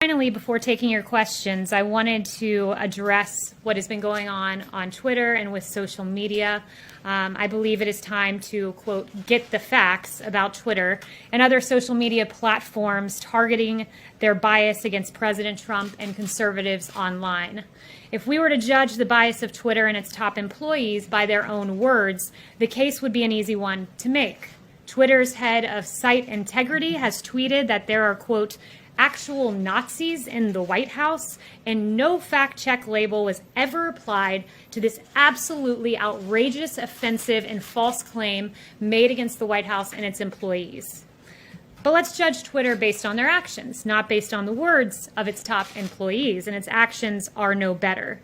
Finally, before taking your questions, I wanted to address what has been going on Twitter and with social media. I believe it is time to, quote, get the facts about Twitter and other social media platforms targeting their bias against President Trump and conservatives online. If we were to judge the bias of Twitter and its top employees by their own words, the case would be an easy one to make. Twitter's head of site integrity has tweeted that there are, quote, actual Nazis in the White House, and no fact check label was ever applied to this absolutely outrageous, offensive, and false claim made against the White House and its employees. But let's judge Twitter based on their actions, not based on the words of its top employees, and its actions are no better.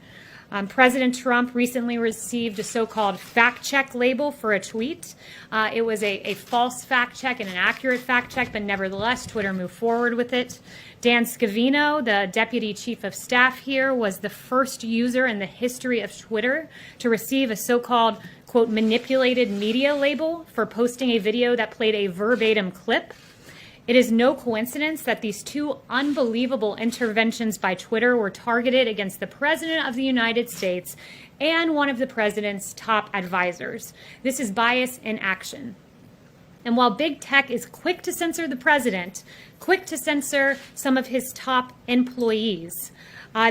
President Trump recently received a so-called fact check label for a tweet. It was a false fact check and an accurate fact check, but nevertheless, Twitter moved forward with it. Dan Scavino, the deputy chief of staff here, was the first user in the history of Twitter to receive a so-called, quote, manipulated media label for posting a video that played a verbatim clip. It is no coincidence that these two unbelievable interventions by Twitter were targeted against the President of the United States and one of the President's top advisors. This is bias in action. And while big tech is quick to censor the President, quick to censor some of his top employees,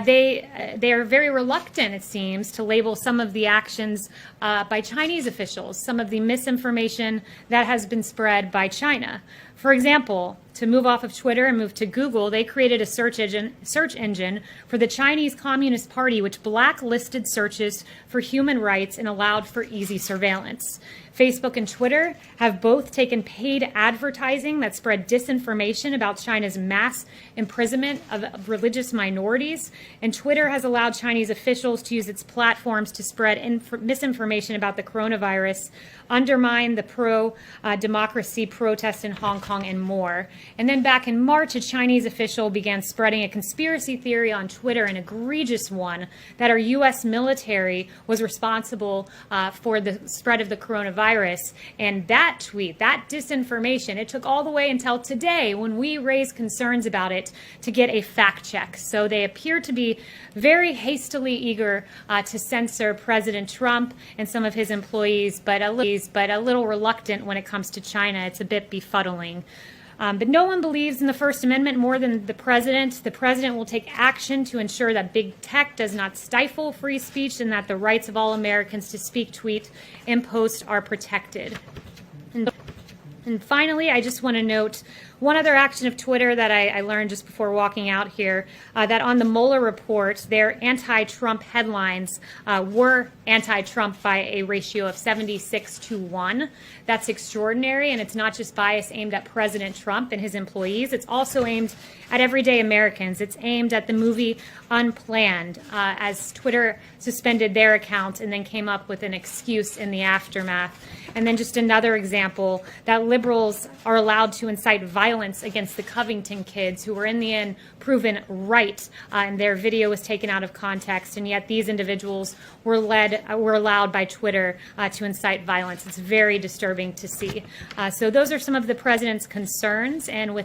they are very reluctant, it seems, to label some of the actions by Chinese officials, some of the misinformation that has been spread by China. For example, to move off of Twitter and move to Google, they created a search engine for the Chinese Communist Party, which blacklisted searches for human rights and allowed for easy surveillance. Facebook and Twitter have both taken paid advertising that spread disinformation about China's mass imprisonment of religious minorities, and Twitter has allowed Chinese officials to use its platforms to spread misinformation about the coronavirus, undermine the pro-democracy protests in Hong Kong, and more. And then back in March, a Chinese official began spreading a conspiracy theory on Twitter, an egregious one, that our U.S. military was responsible for the spread of the coronavirus. And that tweet, that disinformation, it took all the way until today when we raised concerns about it to get a fact check. So they appear to be very hastily eager to censor President Trump and some of his employees, but a little reluctant when it comes to China. It's a bit befuddling. But no one believes in the First Amendment more than the President. The President will take action to ensure that big tech does not stifle free speech and that the rights of all Americans to speak, tweet, and post are protected. And finally, I just want to note one other action of Twitter that I learned just before walking out here, that on the Mueller report, their anti-Trump headlines were anti-Trump by a ratio of 76-1. That's extraordinary, and it's not just bias aimed at President Trump and his employees. It's also aimed at everyday Americans. It's aimed at the movie Unplanned, as Twitter suspended their account and then came up with an excuse in the aftermath. And then just another example, that liberals are allowed to incite violence against the Covington kids, who were in the end proven right, and their video was taken out of context, and yet these individuals were allowed by Twitter to incite violence. It's very disturbing to see. So those are some of the president's concerns, and with